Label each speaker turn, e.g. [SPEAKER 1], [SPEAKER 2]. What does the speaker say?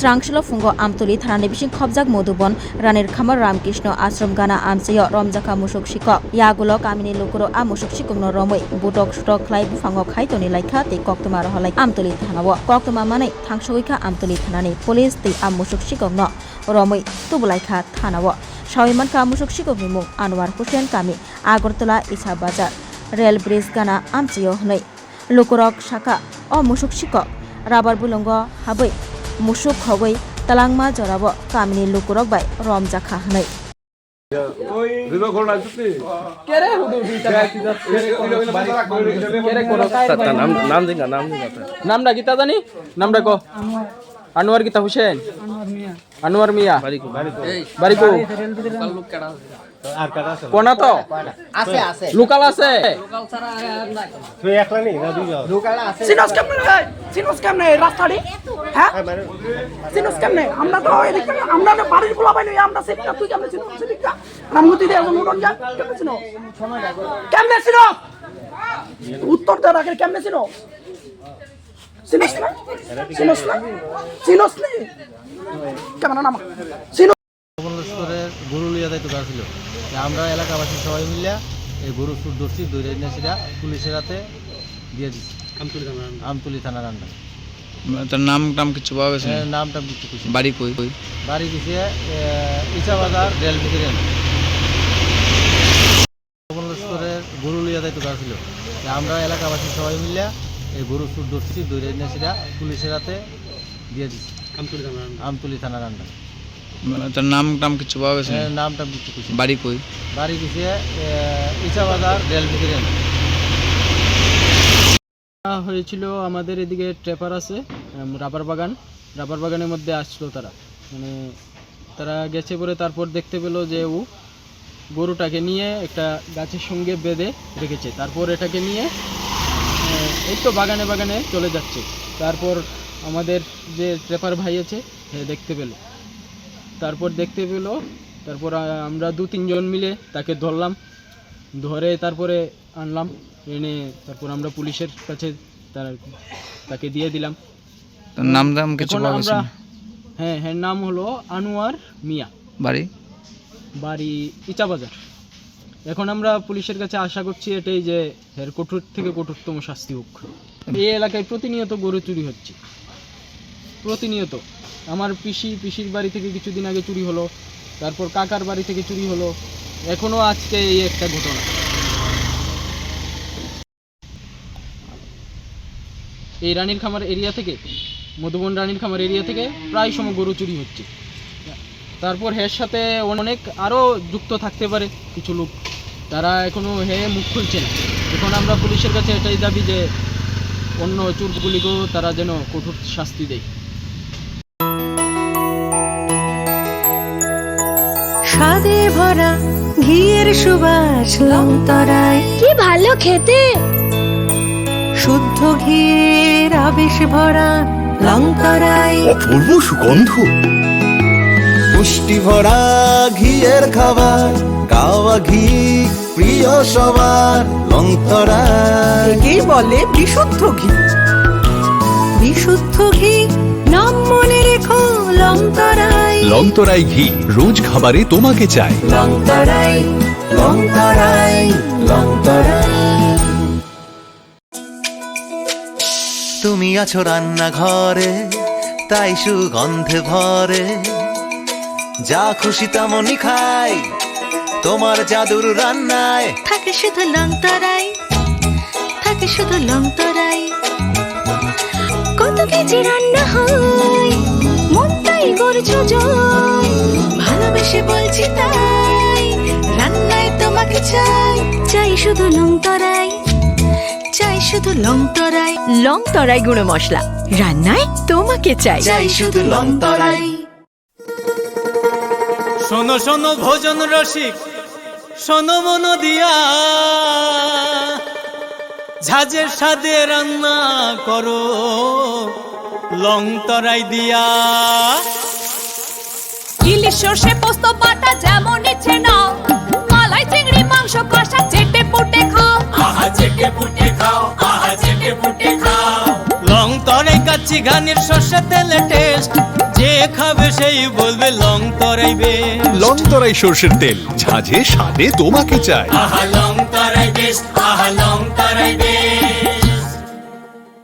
[SPEAKER 1] স্রাংশল ফুঙ্গ আমতলি থানানি বিসিং খবজাক মধুবন রানীর খামার রামকৃষ্ণ আশ্রম গানা আমসেয় রমজাখা মুসুক শিকক ইয়াগুলো কামিনী লুকুরো আ মুসুক শিকুমনো রमै বুটক সুটক খ্লাই বুফাঙ্গ খাইতনি লাইখা তে কক্তমা রহলাই আমতলি থানাব কক্তমা মানে থাংসইখা আমতলি থানানি পুলিশ তে আ মুসুক শিককনো রमै তুবলাইখা থানাব সাউইমানখা মুসুক শিককনি মুং আনোয়ার হোসেন কামি আগরতলা ইছা বাজার রেল ব্রিজ গানা আমসেয় হनै লুকুরক শাখা অ মুসুক শিকক রাবার বুলঙ্গ হাबै মুসুক হबै তালাংমা জরাব কামিনী লুকুরক বাই রমজাখা হनै
[SPEAKER 2] নামটা গীতা জানি নামটা ক আনোয়ার গীতা হুসেন আনোয়ার মিয়া বাড়িকো কোনা তো আছে লোকাল আছে
[SPEAKER 3] তুই একলা নেই না দুইজন লোকাল আছে
[SPEAKER 4] সিনোস কেমনে রাস্তাটি হ্যাঁ সিনোস কেমনে আমরা তো এদিকে আমরা তো বাড়ির পোলা পাইনি আমরা সেটা তুই কেমনে সিনোস সেদিকে রামগতি দে এখন উড়ন যা কেমনে সিনোস কেমনে সিনোস উত্তর দে রাখে কেমনে সিনোস সিনোস না সিনোস না সিনোস নে কেমন নাম সিনোস
[SPEAKER 3] বঙ্গলেশ্বরের গরু লিয়া যাইতো ছিল আমরা এলাকাবাসী সবাই মিলে এই গরু সুর ধরছি দৌড়ে এনেছিরা পুলিশের হাতে দিয়ে দিচ্ছি আমতলি থানার আন্ডার
[SPEAKER 2] তার নাম টাম কিছু পাওয়া গেছে
[SPEAKER 3] নামটা কিছু কিছু
[SPEAKER 2] বাড়ি কই
[SPEAKER 3] বাড়ি দিছে ইচা বাজার রেল ভিতরে বঙ্গলেশ্বরের গরু লিয়া যাইতো ছিল আমরা এলাকাবাসী সবাই মিলে এই গরু সুর ধরছি দৌড়ে এনেছিরা পুলিশের হাতে দিয়ে দিচ্ছি আমতলি থানার আন্ডার
[SPEAKER 2] তার নাম টাম কিছু পাওয়া গেছে
[SPEAKER 3] নামটা কিছু কিছু
[SPEAKER 2] বাড়ি কই
[SPEAKER 3] বাড়ি দিছে ইচা বাজার রেল ভিতরে
[SPEAKER 4] হয়েছিল আমাদের এদিকে ট্রেপার আছে রাবার বাগানের মধ্যে আসলো তারা মানে তারা গেছে পরে তারপর দেখতে পেলো যে ও গরুটাকে নিয়ে একটা গাছের সঙ্গে বেঁধে রেখেছে তারপর এটাকে নিয়ে এই তো বাগানে চলে যাচ্ছে তারপর আমাদের যে ট্রেপার ভাই আছে দেখতে পেলো তারপর আমরা 2-3 জন মিলে তাকে ধরে তারপরে আনলাম এনে তারপর আমরা পুলিশের কাছে তাকে দিয়ে দিলাম
[SPEAKER 2] তার নাম দাম কিছু পাওয়া গেছে
[SPEAKER 4] হ্যাঁ নাম হলো আনোয়ার মিয়া বাড়ি ইচা বাজার এখন আমরা পুলিশের কাছে আশা করছি এটাই যে এর কঠোর থেকে কঠোরতম শাস্তি হোক এই এলাকায় প্রতিনিয়ত গরু চুরি হচ্ছে প্রতিনিয়ত আমার পিসির বাড়ি থেকে কিছুদিন আগে চুরি হলো তারপর কাকার বাড়ি থেকে চুরি হলো এখনো আজকে এই একটা ঘটনা এই রানীর খামার এরিয়া থেকে মধুবন রানীর খামার এরিয়া থেকে প্রায় সময় গরু চুরি হচ্ছে তারপর এর সাথে অনেক আরও যুক্ত থাকতে পারে কিছু লোক তারা এখনো মুখ খুলছে না এখন আমরা পুলিশের কাছে এটাই দাবি যে অন্য চোরগুলিকেও তারা যেন কঠোর শাস্তি দেয়
[SPEAKER 5] স্বাদে ভরা ঘিয়ের সুবাস লংতরায়
[SPEAKER 6] কি ভালো খেতে
[SPEAKER 5] শুদ্ধ ঘিয়ের আবেশ ভরা লংতরায়
[SPEAKER 7] অপূর্ব সুগন্ধ পুষ্টি ভরা ঘিয়ের খাবার গাওয়া ঘি প্রিয় সবার লংতরায়
[SPEAKER 5] কি বলে বিশুদ্ধ ঘি নাম মনে রেখো লংতরায়
[SPEAKER 7] লংতরাই ঘি রোজ খাবারে তোমাকে চাই
[SPEAKER 5] লংতরায়
[SPEAKER 7] তুমি আছো রান্নাঘরে তাই সুগন্ধে ভরে যা খুশি তেমনই খাই তোমার জাদুর রান্নায়
[SPEAKER 5] থাকে শুধু লংতরায় কত কেজি রান্না হয় মন তাই করছো জয় ভালোবেসে বলছি তাই রান্নায় তোমাকে চাই শুধু লংতরায় গুঁড়ো মশলা রান্নায় তোমাকে চাই
[SPEAKER 7] শুধু লংতরাই
[SPEAKER 8] শোনো শোনো ভোজন রসিক শোনো মন দিয়া ঝাঁঝের স্বাদে রান্না করো লংতরাই দিয়া
[SPEAKER 6] ইলিশ সর্ষে পোস্ত বাটা যেমন ইচ্ছে নাও মালাই চিংড়ি মাংস কষা চেটে পুটে খাও
[SPEAKER 8] লংতরাই কাচ্চি ঘানির সর্ষে তেলে টেস্ট যে খাবে সেই বলবে লং তরাই বেশ
[SPEAKER 9] লংতরাই সর্ষের তেল ঝাঁঝে স্বাদে তোমাকে চাই
[SPEAKER 8] আহা লং তরাই বেশ আহা লং